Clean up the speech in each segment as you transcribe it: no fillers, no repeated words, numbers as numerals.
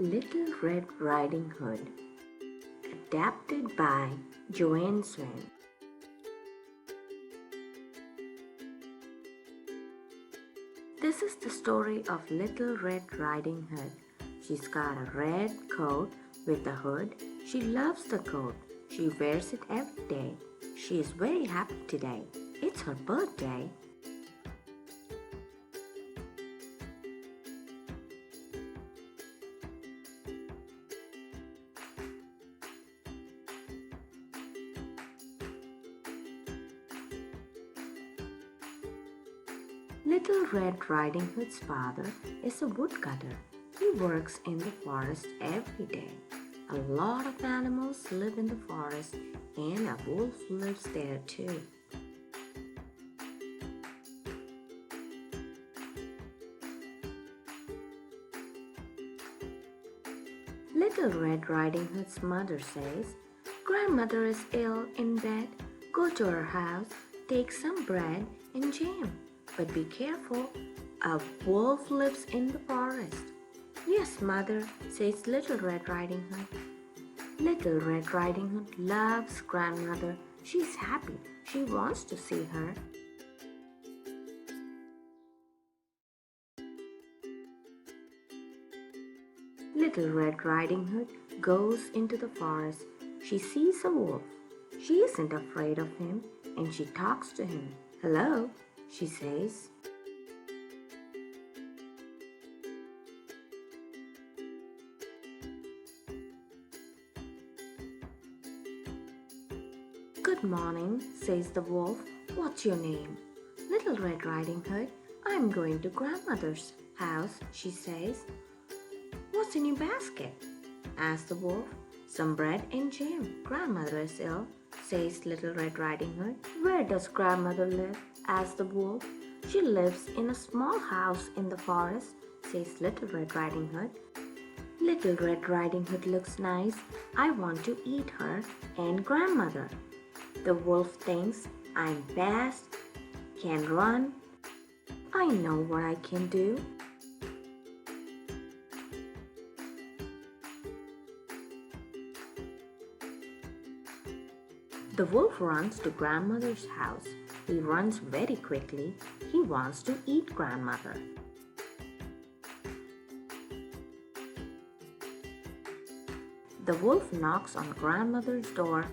Little Red Riding Hood, adapted by Joanne Swan. This is the story of Little Red Riding Hood. She's got a red coat with a hood. She loves the coat. She wears it every day. She is very happy today. It's her birthday. Little Red Riding Hood's father is a woodcutter. He works in the forest every day. A lot of animals live in the forest and a wolf lives there too. Little Red Riding Hood's mother says, "Grandmother is ill in bed. Go to her house, take some bread and jam. But be careful, a wolf lives in the forest." "Yes, mother," says Little Red Riding Hood. Little Red Riding Hood loves grandmother. She's happy. She wants to see her. Little Red Riding Hood goes into the forest. She sees a wolf. She isn't afraid of him and she talks to him. "Hello," she says. "Good morning," says the wolf. "What's your name?" "Little Red Riding Hood. I'm going to grandmother's house," she says. "What's in your basket?" asks the wolf. "Some bread and jam. Grandmother is ill," says Little Red Riding Hood. "Where does grandmother live?" asks the wolf. "She lives in a small house in the forest," says Little Red Riding Hood. Little Red Riding Hood looks nice. "I want to eat her and grandmother." The wolf thinks, "I'm fast, can run. I know what I can do." The wolf runs to grandmother's house. He runs very quickly. He wants to eat grandmother. The wolf knocks on grandmother's door.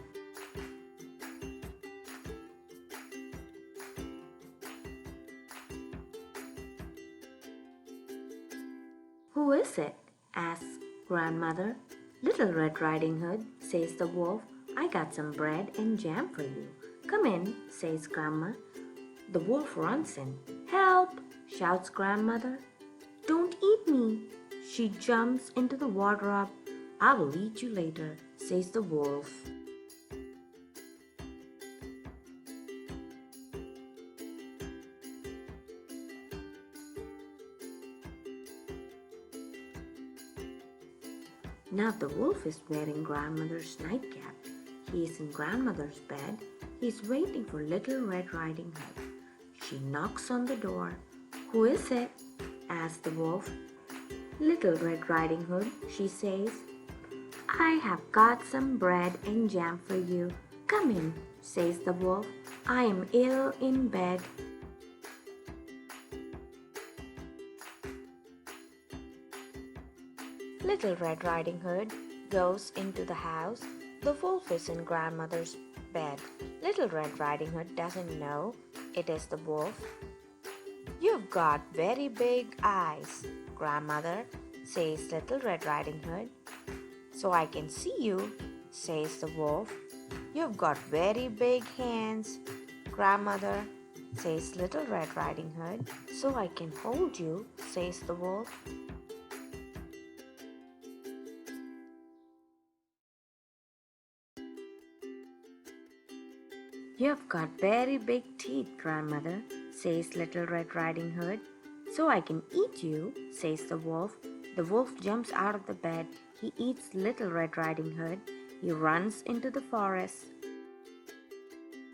"Who is it?" asks grandmother. "Little Red Riding Hood," says the wolf. "I got some bread and jam for you." "Come in," says grandma. The wolf runs in. "Help!" shouts grandmother. "Don't eat me!" She jumps into the wardrobe. "I will eat you later," says the wolf. Now the wolf is wearing grandmother's nightcap. He is in grandmother's bed. He is waiting for Little Red Riding Hood. She knocks on the door. "Who is it?" asks the wolf. "Little Red Riding Hood," she says. "I have got some bread and jam for you. Come in," says the wolf. "I am ill in bed." Little Red Riding Hood goes into the house. The wolf is in grandmother's bed. Little Red Riding Hood doesn't know it is the wolf. "You've got very big eyes, grandmother," says Little Red Riding Hood. "So I can see you," says the wolf. "You've got very big hands, grandmother," says Little Red Riding Hood. "So I can hold you," says the wolf. "You've got very big teeth, grandmother," says Little Red Riding Hood. "So I can eat you," says the wolf. The wolf jumps out of the bed. He eats Little Red Riding Hood. He runs into the forest.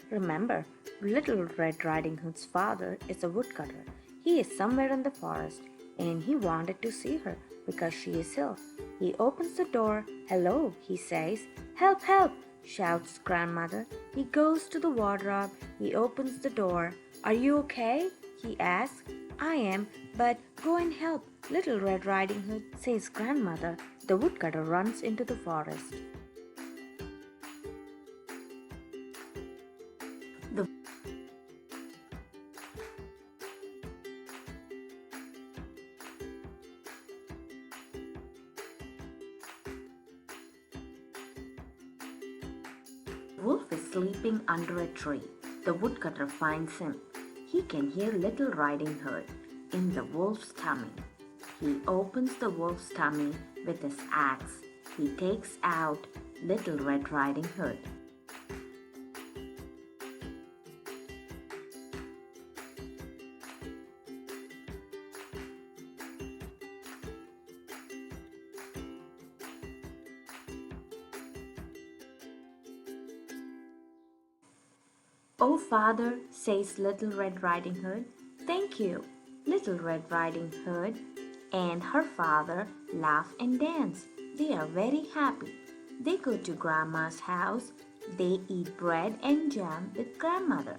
Remember, Little Red Riding Hood's father is a woodcutter. He is somewhere in the forest. and he wanted to see her because she is ill. He opens the door. "Hello," he says. "Help, help," shouts grandmother. He goes to the wardrobe. He opens the door. "Are you okay?" he asks. "I am, but go and help Little Red Riding Hood," says grandmother. The woodcutter runs into the forest. The wolf is sleeping under a tree. The woodcutter finds him. He can hear Little Riding Hood in the wolf's tummy. He opens the wolf's tummy with his axe. He takes out Little Red Riding Hood. "Oh, father," says Little Red Riding Hood. "Thank you." Little Red Riding Hood and her father laugh and dance. They are very happy. They go to Grandma's house. They eat bread and jam with grandmother.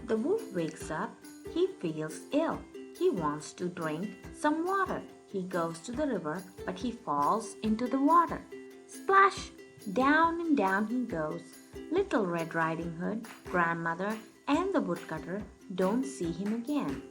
The wolf wakes up. He feels ill. He wants to drink some water. He goes to the river, but he falls into the water. Splash! Down and down he goes. Little Red Riding Hood, grandmother, and the woodcutter don't see him again.